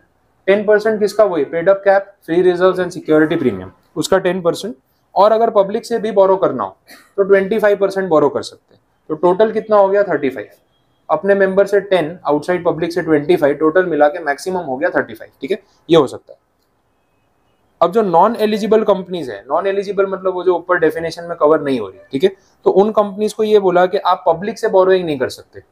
10% किसका, वही paid up cap, free reserves and security premium, उसका 10%। और अगर पब्लिक से भी बोरो करना हो तो 25% बोरो कर सकते हैं। तो टोटल कितना हो गया 35। अपने मेंबर से 10, आउटसाइड पब्लिक से 25, टोटल मिला के मैक्सिमम हो गया 35। ठीक है, ये हो सकता है। अब जो नॉन एलिजिबल कंपनीज है, नॉन एलिजिबल मतलब वो जो ऊपर डेफिनेशन में कवर नहीं हो रही, ठीक है, तो उन कंपनीज को ये बोला कि आप पब्लिक से बोरोइंग नहीं कर सकते,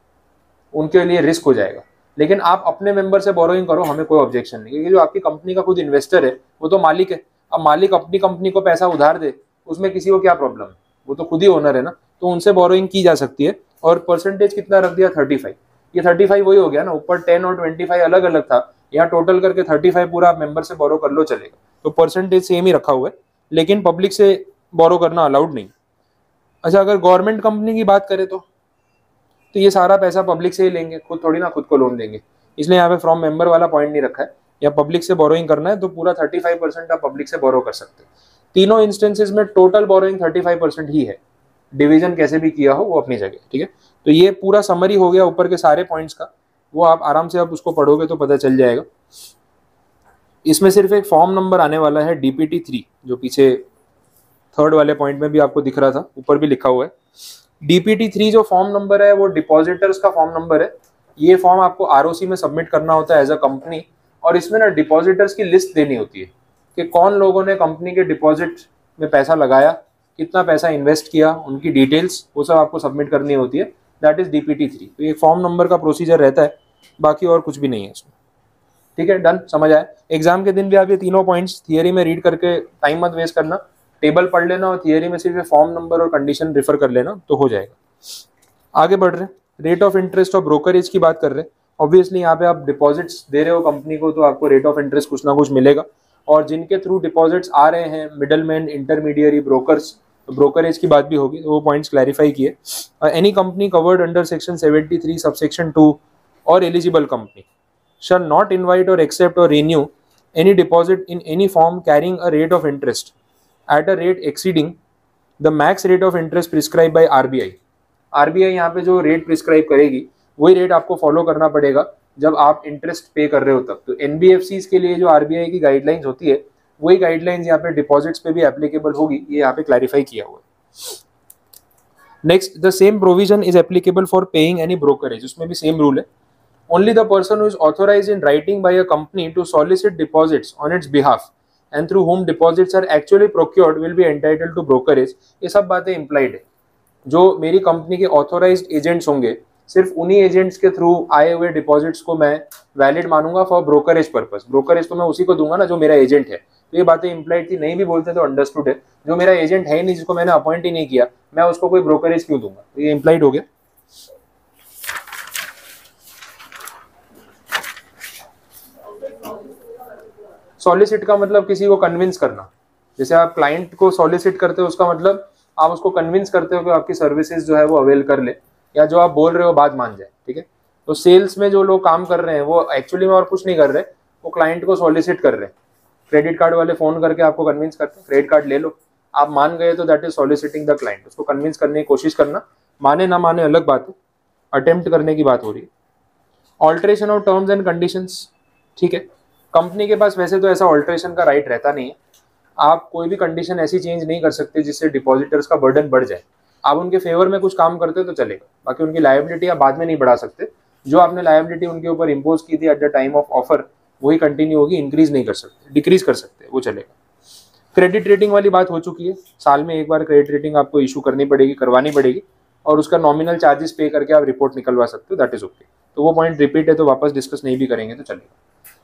उनके लिए रिस्क हो जाएगा। लेकिन आप अपने मेंबर से बोरोइंग करो, हमें कोई ऑब्जेक्शन नहीं, क्योंकि जो आपकी कंपनी का खुद इन्वेस्टर है वो तो मालिक है। अब मालिक अपनी कंपनी को पैसा उधार दे, उसमें किसी को क्या प्रॉब्लम है, वो तो खुद ही ओनर है ना, तो उनसे बोरोइंग की जा सकती है। और परसेंटेज कितना रख दिया 35। ये 35 वही हो गया ना, ऊपर 10 और 25 अलग अलग था, यहाँ टोटल करके 35 पूरा मेंबर से बोरो कर लो चलेगा। तो परसेंटेज सेम ही रखा हुआ है, लेकिन पब्लिक से बोरो करना अलाउड नहीं। अच्छा, अगर गवर्नमेंट कंपनी की बात करें तो ये सारा पैसा पब्लिक से ही लेंगे, खुद थोड़ी ना खुद को लोन देंगे, इसलिए यहाँ पे फ्रॉम मेंबर वाला पॉइंट नहीं रखा है। या पब्लिक से बोरोइंग करना है तो पूरा 35% आप पब्लिक से बोरो कर सकते हैं। तीनों इंस्टेंसेस में टोटल बोरोइंग 35% ही है, डिवीजन कैसे भी किया हो वो अपनी जगह। ठीक है, तो ये पूरा समरी हो गया ऊपर के सारे पॉइंट्स का, वो आप आराम से आप उसको पढ़ोगे तो पता चल जाएगा। इसमें सिर्फ एक फॉर्म नंबर आने वाला है DPT 3, जो पीछे थर्ड वाले पॉइंट में भी आपको दिख रहा था, ऊपर भी लिखा हुआ है। DPT 3 जो फॉर्म नंबर है वो डिपॉजिटर्स का फॉर्म नंबर है। ये फॉर्म आपको ROC में सबमिट करना होता है एज अ कंपनी, और इसमें ना डिपॉजिटर्स की लिस्ट देनी होती है कि कौन लोगों ने कंपनी के डिपॉजिट में पैसा लगाया, कितना पैसा इन्वेस्ट किया, उनकी डिटेल्स वो सब आपको सबमिट करनी होती है। That is DPT 3। तो ये फॉर्म नंबर का प्रोसीजर रहता है, बाकी और कुछ भी नहीं है इसमें। ठीक है, डन, समझ आया। एग्जाम के दिन भी आप ये तीनों पॉइंट्स थियरी में रीड करके टाइम मत वेस्ट करना, टेबल पढ़ लेना और थियरी में सिर्फ फॉर्म नंबर और कंडीशन रेफर कर लेना तो हो जाएगा। आगे बढ़ रहे, रेट ऑफ इंटरेस्ट और ब्रोकरेज की बात कर रहे हैं। ऑब्वियसली यहाँ पे आप डिपॉजिट्स दे रहे हो कंपनी को, तो आपको रेट ऑफ इंटरेस्ट कुछ ना कुछ मिलेगा। और जिनके थ्रू डिपॉजिट्स आ रहे हैं, मिडलमैन, इंटरमीडियरी, ब्रोकर्स, ब्रोकरेज की बात भी होगी, तो वो पॉइंट्स क्लैरिफाई किए। Any company covered under section 73 subsection 2 और eligible company shall not invite or accept or renew any deposit in any form carrying a rate of interest at a rate exceeding the max rate of interest prescribed by RBI। RBI यहाँ पे जो रेट प्रिस्क्राइब करेगी वही रेट आपको फॉलो करना पड़ेगा जब आप इंटरेस्ट पे कर रहे हो तब। तो NBFCs के लिए जो RBI की गाइडलाइंस होती है वही गाइडलाइंस यहाँ पे डिपॉजिट्स पे भी एप्लीकेबल होगी, ये यहाँ पे क्लैरिफाई किया हुआ है। Next, the same provision is applicable for paying any brokerage, उसमें भी सेम रूल है। Only the person who is authorized in writing by a company to solicit deposits on its behalf and through whom deposits are actually procured will be entitled to brokerage। ये सब बातें implied है। जो मेरी कंपनी के ऑथोराइज्ड एजेंट्स होंगे, सिर्फ उन्हीं एजेंट्स के थ्रू आए हुए डिपॉजिट्स को मैं वैलिड मानूंगा फॉर ब्रोकरेज पर्पस। ब्रोकरेज तो मैं उसी को दूंगा ना जो मेरा एजेंट है। तो ये बातें implied थी, नहीं भी बोलते तो अंडरस्टूड है। जो मेरा एजेंट है ही नहीं, जिसको मैंने अपॉइंट ही नहीं किया, मैं उसको कोई ब्रोकरेज क्यों दूंगा, तो ये implied हो गया। सॉलिसिट का मतलब किसी को कन्विंस करना। जैसे आप क्लाइंट को सॉलिसिट करते हो, उसका मतलब आप उसको कन्विंस करते हो कि आपकी सर्विसेज जो है वो अवेल कर ले, या जो आप बोल रहे हो बात मान जाए। ठीक है, तो सेल्स में जो लोग काम कर रहे हैं वो एक्चुअली में और कुछ नहीं कर रहे, वो क्लाइंट को सॉलिसिट कर रहे हैं। क्रेडिट कार्ड वाले फोन करके आपको कन्विंस करते हैं क्रेडिट कार्ड ले लो, आप मान गए तो that is soliciting the client. उसको कन्विंस करने की कोशिश करना, माने ना माने अलग बात है, अटेम्प्ट करने की बात हो रही है। Alteration of terms and conditions, ठीक है, कंपनी के पास वैसे तो ऐसा ऑल्ट्रेशन का राइट रहता नहीं है। आप कोई भी कंडीशन ऐसी चेंज नहीं कर सकते जिससे डिपॉजिटर्स का बर्डन बढ़ जाए। आप उनके फेवर में कुछ काम करते तो चलेगा, बाकी उनकी लायबिलिटी आप बाद में नहीं बढ़ा सकते। जो आपने लायबिलिटी उनके ऊपर इम्पोज की थी eight the time of offer वही कंटिन्यू होगी, इंक्रीज नहीं कर सकते, डिक्रीज कर सकते, वो चलेगा। क्रेडिट रेटिंग वाली बात हो चुकी है, साल में एक बार क्रेडिट रेटिंग आपको इशू करनी पड़ेगी, करवानी पड़ेगी, और उसका नॉमिनल चार्जेस पे करके आप रिपोर्ट निकलवा सकते हो, दैट इज ओके। तो वो पॉइंट रिपीट है तो वापस डिस्कस नहीं भी करेंगे तो चलेगा।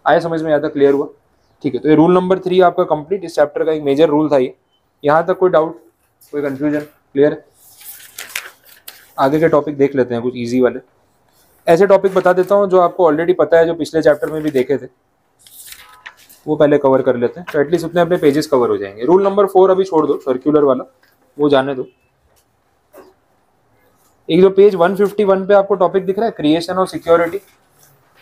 आया समझ में, आता क्लियर हुआ? ठीक है, तो ये रूल नंबर 3 आपका कंप्लीट, इस चैप्टर का एक मेजर रूल था ये। यहाँ तक कोई डाउट, कोई कंफ्यूजन? क्लियर? आगे के टॉपिक देख लेते हैं कुछ इजी वाले। ऐसे टॉपिक बता देता हूँ जो आपको ऑलरेडी पता है, जो पिछले चैप्टर में भी देखे थे, वो पहले कवर कर लेते हैं, तो एटलीस्ट उतने अपने पेजेस कवर हो जाएंगे। रूल नंबर 4 अभी छोड़ दो, सर्कुलर वाला वो जाने दो। एक जो पेज 151 पे आपको टॉपिक दिख रहा है क्रिएशन ऑफ सिक्योरिटी,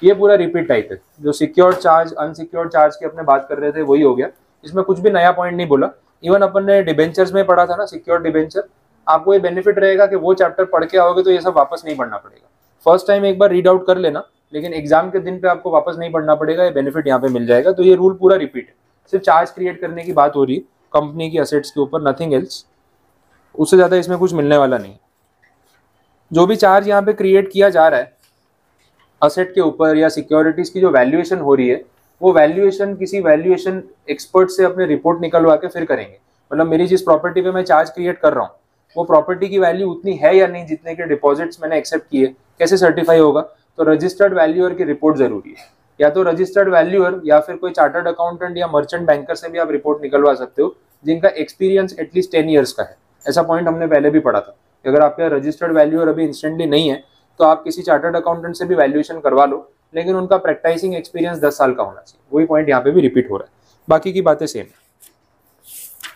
ये पूरा रिपीट टाइप है। जो सिक्योर्ड चार्ज अनसिक्योर्ड चार्ज की अपने बात कर रहे थे वही हो गया, इसमें कुछ भी नया पॉइंट नहीं बोला। इवन अपन ने डिबेंचर्स में पढ़ा था ना सिक्योर्ड डिबेंचर, आपको ये बेनिफिट रहेगा कि वो चैप्टर पढ़ के आओगे तो ये सब वापस नहीं पढ़ना पड़ेगा। फर्स्ट टाइम एक बार रीड आउट कर लेना, लेकिन एग्जाम के दिन पे आपको वापस नहीं पढ़ना पड़ेगा, ये बेनिफिट यहाँ पे मिल जाएगा। तो ये रूल पूरा रिपीट है, सिर्फ चार्ज क्रिएट करने की बात हो रही है कंपनी की असेट्स के ऊपर, नथिंग एल्स। उससे ज़्यादा इसमें कुछ मिलने वाला नहीं। जो भी चार्ज यहाँ पे क्रिएट किया जा रहा है असेट के ऊपर या सिक्योरिटीज की जो वैल्यूएशन हो रही है, वो वैल्यूएशन किसी वैल्यूएशन एक्सपर्ट से अपने रिपोर्ट निकलवा के फिर करेंगे। मतलब मेरी जिस प्रॉपर्टी पे मैं चार्ज क्रिएट कर रहा हूँ वो प्रॉपर्टी की वैल्यू उतनी है या नहीं जितने के डिपॉजिट्स मैंने एक्सेप्ट किए, कैसे सर्टिफाई होगा? तो रजिस्टर्ड वैल्यूअर की रिपोर्ट जरूरी है। या तो रजिस्टर्ड वैल्यूअर या फिर कोई चार्टर्ड अकाउंटेंट या मर्चेंट बैंकर से भी आप रिपोर्ट निकलवा सकते हो जिनका एक्सपीरियंस एटलीस्ट 10 ईयर्स का है। ऐसा पॉइंट हमने पहले भी पढ़ा था। अगर आपका रजिस्टर्ड वैल्यूअर अभी इंस्टेंटली नहीं है तो आप किसी चार्टर्ड अकाउंटेंट से भी वैल्यूएशन करवा लो, लेकिन उनका प्रैक्टिसिंग एक्सपीरियंस 10 साल का होना चाहिए। वही पॉइंट यहाँ पे भी रिपीट हो रहा है, बाकी की बातें सेम है।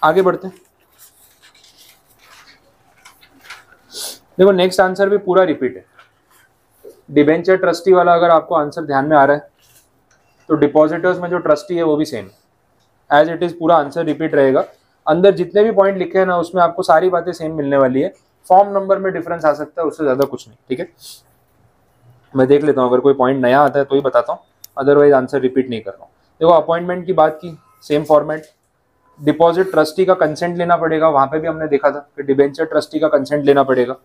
आगे बढ़ते हैं। देखो नेक्स्ट आंसर भी पूरा रिपीट है। डिबेंचर ट्रस्टी वाला अगर आपको आंसर ध्यान में आ रहा है तो डिपॉजिटर्स में जो ट्रस्टी है वो भी सेम है, एज इट इज पूरा आंसर रिपीट रहेगा। अंदर जितने भी पॉइंट लिखे हैं ना उसमें आपको सारी बातें सेम मिलने वाली है। फॉर्म नंबर में डिफरेंस आ सकता है, उससे ज्यादा कुछ नहीं। ठीक है, मैं देख लेता हूँ, अगर कोई पॉइंट नया आता है तो ही बताता हूँ, अदरवाइज आंसर रिपीट नहीं कर रहा हूँ। देखो अपॉइंटमेंट की बात की, सेम फॉर्मेट। डिपॉजिट ट्रस्टी का कंसेंट लेना पड़ेगा, वहां पे भी हमने देखा था कि डिबेंचर ट्रस्टी का कंसेंट लेना पड़ेगा।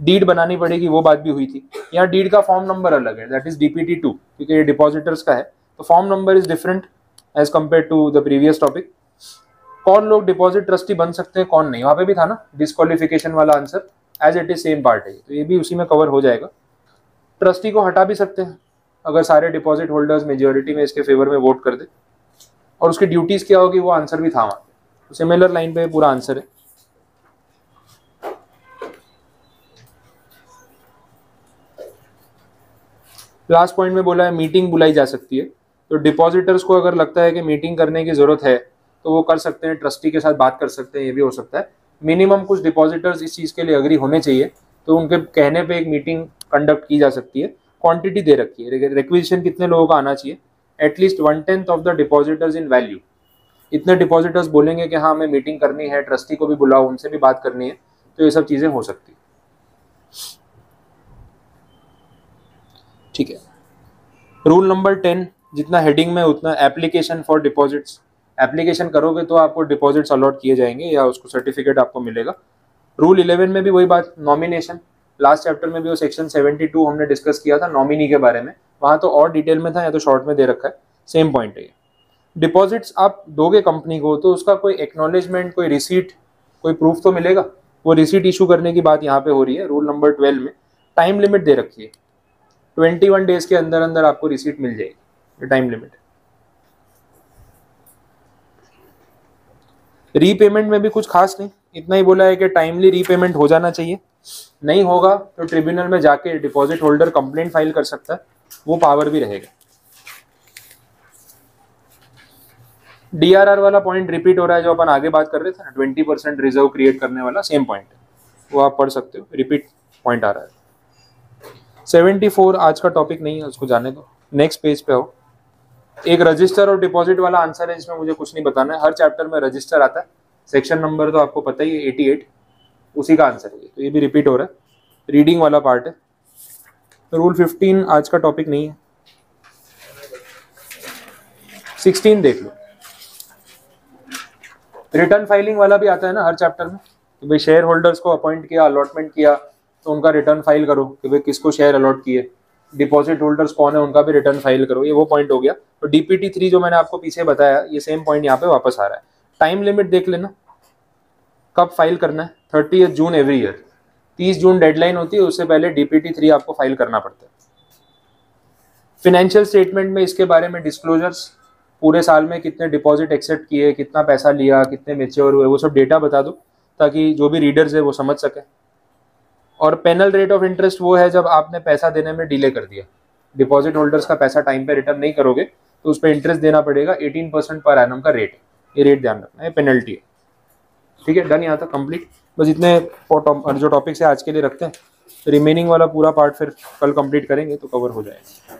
डीड बनानी पड़ेगी, वो बात भी हुई थी। यहाँ डीड का फॉर्म नंबर अलग है, दैट इज DPT2, क्योंकि ये डिपॉजिटर्स का है तो form number is different as compare to the previous topic. कौन लोग डिपॉजिट ट्रस्टी बन सकते हैं कौन नहीं, वहां पे भी था ना डिस्क्वालिफिकेशन वाला answer, as it is same part है, तो ये भी उसी में कवर हो जाएगा। ट्रस्टी को हटा भी सकते हैं अगर सारे डिपॉजिट होल्डर्स मेजोरिटी में इसके फेवर में वोट कर दे, और उसकी ड्यूटीज क्या होगी वो आंसर भी था वहां पे, सिमिलर लाइन पे पूरा आंसर है। लास्ट पॉइंट में बोला है मीटिंग बुलाई जा सकती है, तो डिपॉजिटर्स को अगर लगता है कि मीटिंग करने की जरूरत है तो वो कर सकते हैं, ट्रस्टी के साथ बात कर सकते हैं, ये भी हो सकता है। मिनिमम कुछ डिपॉजिटर्स इस चीज़ के लिए अग्री होने चाहिए, तो उनके कहने पे एक मीटिंग कंडक्ट की जा सकती है। क्वांटिटी दे रखी है, रिक्विजिशन कितने लोगों का आना चाहिए, at least 1/10 of the depositors in value. इतने डिपॉजिटर्स बोलेंगे कि हाँ हमें मीटिंग करनी है, ट्रस्टी को भी बुलाओ, उनसे भी बात करनी है, तो ये सब चीज़ें हो सकती है। ठीक है, रूल नंबर 10, जितना हेडिंग में उतना एप्लीकेशन फॉर डिपॉजिट्स। एप्लीकेशन करोगे तो आपको डिपॉजिट्स अलॉट किए जाएंगे या उसको सर्टिफिकेट आपको मिलेगा। रूल 11 में भी वही बात, नॉमिनेशन। लास्ट चैप्टर में भी वो सेक्शन 72 हमने डिस्कस किया था नॉमिनी के बारे में, वहाँ तो और डिटेल में था, या तो शॉर्ट में दे रखा है, सेम पॉइंट है ये। डिपॉजिट्स आप दोगे कंपनी को तो उसका कोई एक्नॉलेजमेंट, कोई रिसीट, कोई प्रूफ तो मिलेगा, वो रिसीट इशू करने की बात यहाँ पे हो रही है। रूल नंबर 12 में टाइम लिमिट दे रखी है, 21 डेज के अंदर अंदर आपको रिसीट मिल जाएगी, ये टाइम लिमिट है। रीपेमेंट में भी कुछ खास नहीं, इतना ही बोला है कि टाइमली रीपेमेंट हो जाना चाहिए, नहीं होगा तो ट्रिब्यूनल में जाके डिपॉजिट होल्डर कंप्लेंट फाइल कर सकता है, वो पावर भी रहेगा। DRR वाला पॉइंट रिपीट हो रहा है जो अपन आगे बात कर रहे थे ना, 20% रिजर्व क्रिएट करने वाला, सेम पॉइंट है, वो आप पढ़ सकते हो, रिपीट पॉइंट आ रहा है। 74 आज का टॉपिक नहीं है, उसको जाने दो, नेक्स्ट पेज पे हो। एक रजिस्टर और डिपॉजिट वाला आंसर है, इसमें मुझे कुछ नहीं बताना है, हर चैप्टर में रजिस्टर आता है, सेक्शन नंबर तो आपको पता ही है 88, उसी का आंसर है, तो ये भी रिपीट हो रहा है, रीडिंग वाला पार्ट है। रूल 15 आज का टॉपिक नहीं है। 16 देख लो, रिटर्न फाइलिंग वाला भी आता है ना हर चैप्टर में, कि भाई शेयर होल्डर्स को अपॉइंट किया, अलॉटमेंट किया, तो उनका रिटर्न फाइल करो कि भाई किसको शेयर अलॉट किए, डिपॉजिट होल्डर्स कौन है उनका भी रिटर्न फाइल करो, ये वो पॉइंट हो गया। तो DPT3 जो मैंने आपको पीछे बताया, ये सेम पॉइंट यहाँ पे वापस आ रहा है। टाइम लिमिट देख लेना, कब फाइल करना है, 30 जून एवरी ईयर, 30 जून डेडलाइन होती है, उससे पहले DPT3 आपको फाइल करना पड़ता है। फिनेंशियल स्टेटमेंट में इसके बारे में डिस्क्लोजर्स, पूरे साल में कितने डिपॉजिट एक्सेप्ट किए, कितना पैसा लिया, कितने मेच्योर हुए, वो सब डेटा बता दो ताकि जो भी रीडर्स है वो समझ सके। और पेनल रेट ऑफ इंटरेस्ट वो है जब आपने पैसा देने में डिले कर दिया, डिपॉजिट होल्डर्स का पैसा टाइम पे रिटर्न नहीं करोगे तो उस पर इंटरेस्ट देना पड़ेगा, 18% पर एनम का रेट, ये रेट ध्यान रखना है, पेनल्टी है। ठीक है, डन, यहाँ तक कंप्लीट। बस इतने जो टॉपिक्स है आज के लिए रखते हैं। रिमेनिंग वाला पूरा पार्ट फिर कल कंप्लीट करेंगे तो कवर हो जाएगा।